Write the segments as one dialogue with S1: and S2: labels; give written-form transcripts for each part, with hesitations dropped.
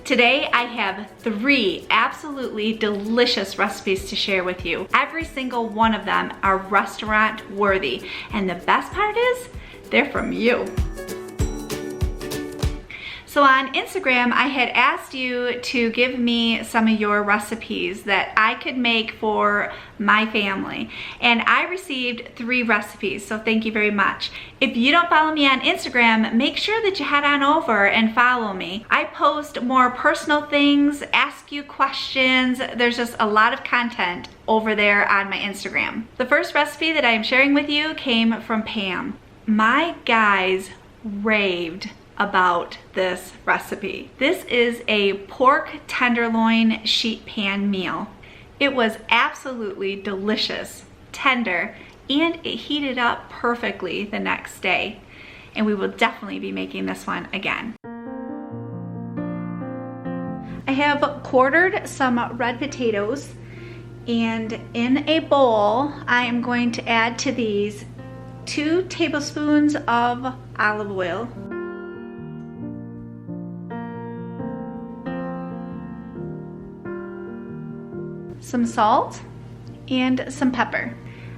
S1: Today I have 3 absolutely delicious recipes to share with you. Every single one of them are restaurant worthy, and the best part is they're from you. So on Instagram, I had asked you to give me some of your recipes that I could make for my family. And I received 3 recipes, so thank you very much. If you don't follow me on Instagram, make sure that you head on over and follow me. I post more personal things, ask you questions. There's just a lot of content over there on my Instagram. The first recipe that I am sharing with you came from Pam. My guys raved about this recipe. This is a pork tenderloin sheet pan meal. It was absolutely delicious, tender, and it heated up perfectly the next day. And we will definitely be making this one again. I have quartered some red potatoes, and in a bowl, I am going to add to these 2 tablespoons of olive oil, some salt, and some pepper.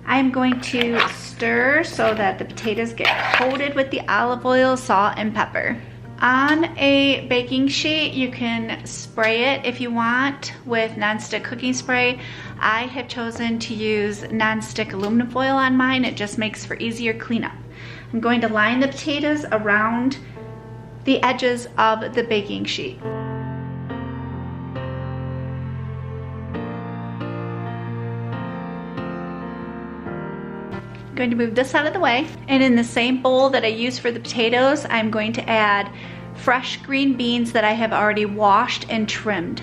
S1: I'm going to stir so that the potatoes get coated with the olive oil, salt, and pepper. On a baking sheet, you can spray it if you want with nonstick cooking spray. I have chosen to use nonstick aluminum foil on mine. It just makes for easier cleanup. I'm going to line the potatoes around the edges of the baking sheet. Going to move this out of the way, and in the same bowl that I used for the potatoes, I'm going to add fresh green beans that I have already washed and trimmed.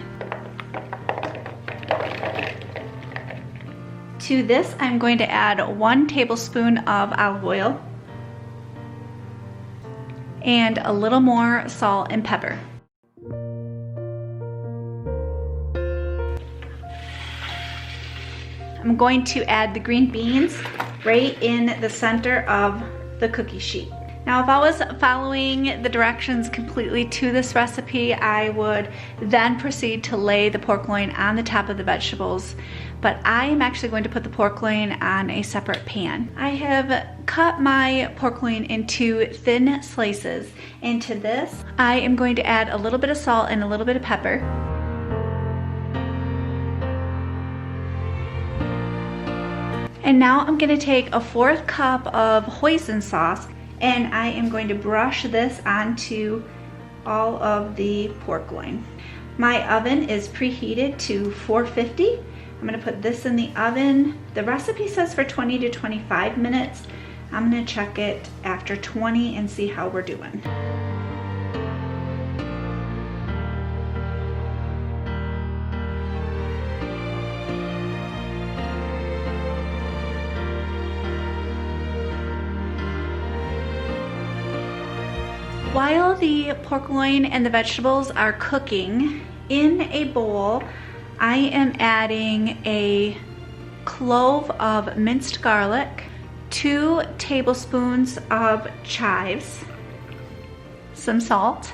S1: To this, I'm going to add 1 tablespoon of olive oil and a little more salt and pepper. I'm going to add the green beans right in the center of the cookie sheet. Now, if I was following the directions completely to this recipe, I would then proceed to lay the pork loin on the top of the vegetables, but I am actually going to put the pork loin on a separate pan. I have cut my pork loin into thin slices, and to this, I am going to add a little bit of salt and a little bit of pepper. And now I'm gonna take a 1/4 cup of hoisin sauce, and I am going to brush this onto all of the pork loin. My oven is preheated to 450. I'm gonna put this in the oven. The recipe says for 20 to 25 minutes. I'm gonna check it after 20 and see how we're doing. While the pork loin and the vegetables are cooking, in a bowl, I am adding a clove of minced garlic, 2 tablespoons of chives, some salt,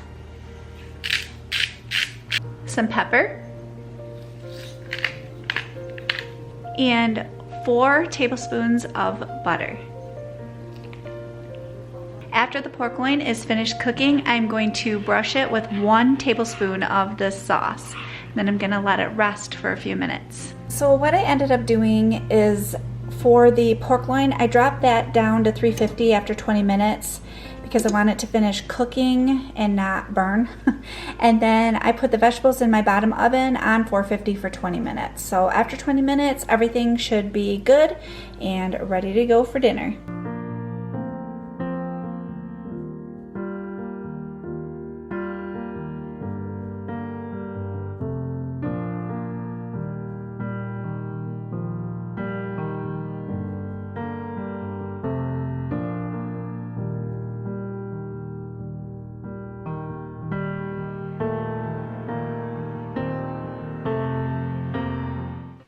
S1: some pepper, and 4 tablespoons of butter. After the pork loin is finished cooking, I'm going to brush it with 1 tablespoon of this sauce. Then I'm gonna let it rest for a few minutes. So what I ended up doing is, for the pork loin, I dropped that down to 350 after 20 minutes because I want it to finish cooking and not burn. And then I put the vegetables in my bottom oven on 450 for 20 minutes. So after 20 minutes, everything should be good and ready to go for dinner.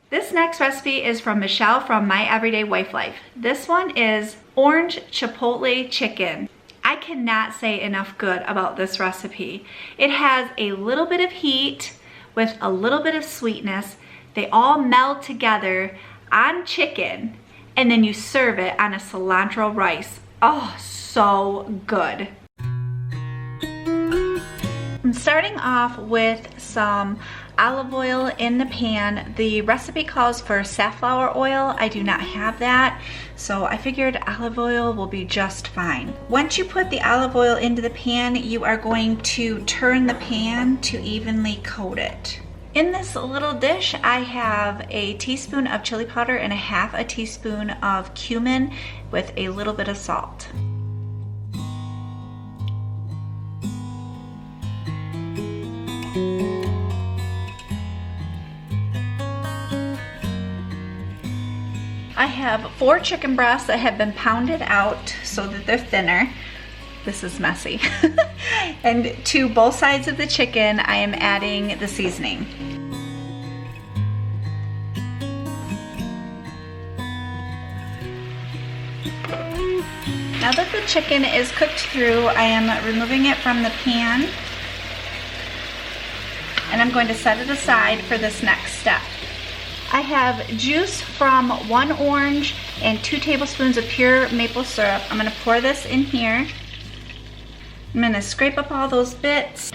S1: This next recipe is from Michelle from My Everyday Wife Life. This one is orange chipotle chicken. I I cannot say enough good about this recipe. It has a little bit of heat with a little bit of sweetness. They all meld together on chicken, and then you serve it on a cilantro rice. Oh, so good. I'm starting off with some olive oil in the pan. The recipe calls for safflower oil. I do not have that, so I figured olive oil will be just fine. Once you put the olive oil into the pan, you are going to turn the pan to evenly coat it. In this little dish, I have a teaspoon of chili powder and a half a teaspoon of cumin with a little bit of salt. I have 4 chicken breasts that have been pounded out so that they're thinner. This is messy. And to both sides of the chicken, I am adding the seasoning. Now that the chicken is cooked through, I am removing it from the pan, and I'm going to set it aside for this next step. I have juice from 1 orange and 2 tablespoons of pure maple syrup. I'm going to pour this in here. I'm going to scrape up all those bits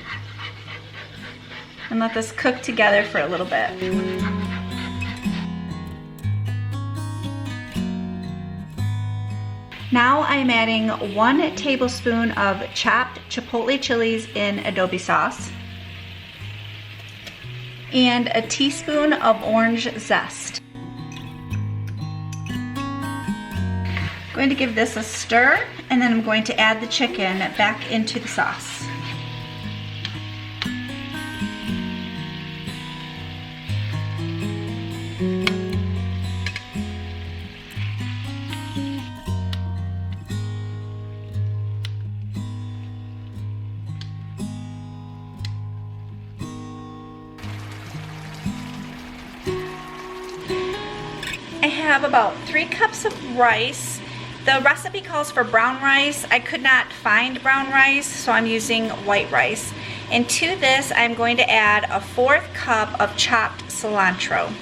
S1: and let this cook together for a little bit. Now I'm adding 1 tablespoon of chopped chipotle chilies in adobe sauce and a teaspoon of orange zest. I'm going to give this a stir, and then I'm going to add the chicken back into the sauce. I have about 3 cups of rice. The recipe calls for brown rice. I could not find brown rice, so I'm using white rice. And to this, I'm going to add a 1/4 cup of chopped cilantro.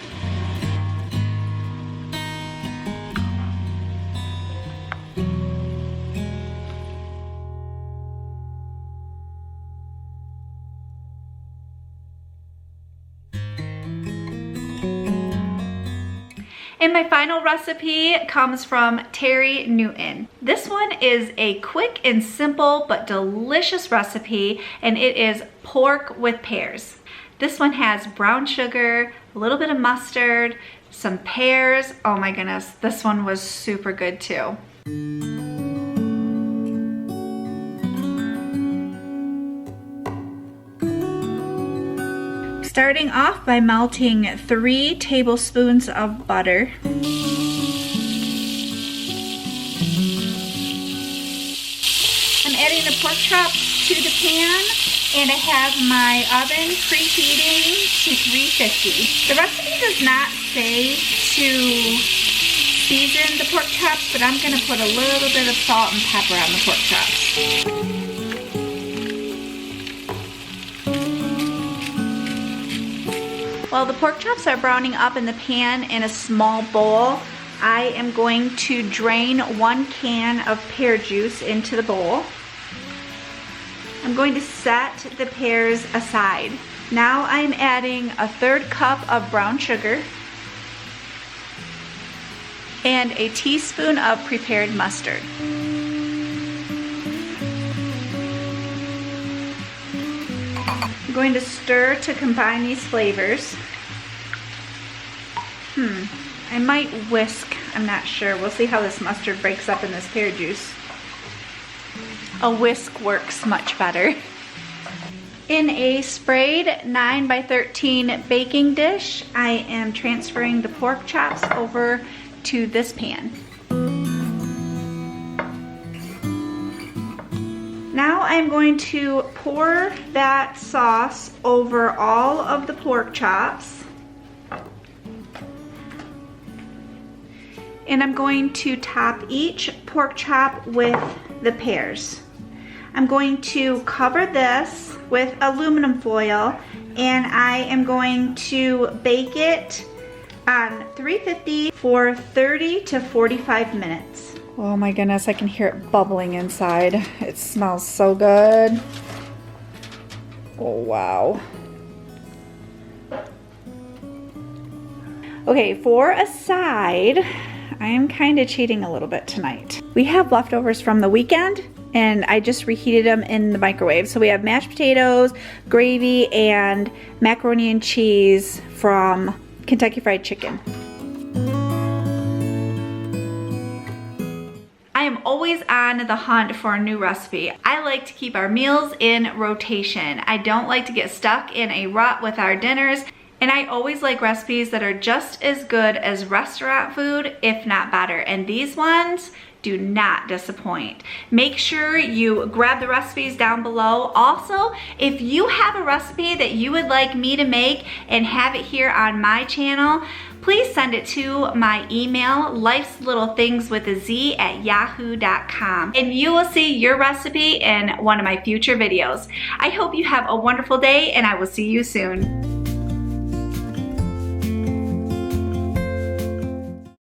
S1: And my final recipe comes from Terry Newton. This one is a quick and simple but delicious recipe, and it is pork with pears. This one has brown sugar, a little bit of mustard, some pears. Oh my goodness, this one was super good too. Starting off by melting 3 tablespoons of butter. I'm adding the pork chops to the pan, and I have my oven preheating to 350. The recipe does not say to season the pork chops, but I'm going to put a little bit of salt and pepper on the pork chops. While the pork chops are browning up in the pan in a small bowl, I am going to drain 1 can of pear juice into the bowl. I'm going to set the pears aside. Now I'm adding a 1/3 cup of brown sugar and a teaspoon of prepared mustard. I'm going to stir to combine these flavors. I might whisk, I'm not sure. We'll see how this mustard breaks up in this pear juice. A whisk works much better. In a sprayed 9x13 baking dish, I am transferring the pork chops over to this pan. Now I'm going to pour that sauce over all of the pork chops. And I'm going to top each pork chop with the pears. I'm going to cover this with aluminum foil, and I am going to bake it on 350 for 30 to 45 minutes. Oh my goodness, I can hear it bubbling inside. It smells so good. Oh wow. Okay, for a side, I am kind of cheating a little bit tonight. We have leftovers from the weekend, and I just reheated them in the microwave. So we have mashed potatoes, gravy, and macaroni and cheese from Kentucky Fried Chicken. I am always on the hunt for a new recipe. I like to keep our meals in rotation. I don't like to get stuck in a rut with our dinners. And I always like recipes that are just as good as restaurant food, if not better. And these ones do not disappoint. Make sure you grab the recipes down below. Also, if you have a recipe that you would like me to make and have it here on my channel, please send it to my email, lifeslittlethingz@yahoo.com, and you will see your recipe in one of my future videos. I hope you have a wonderful day, and I will see you soon.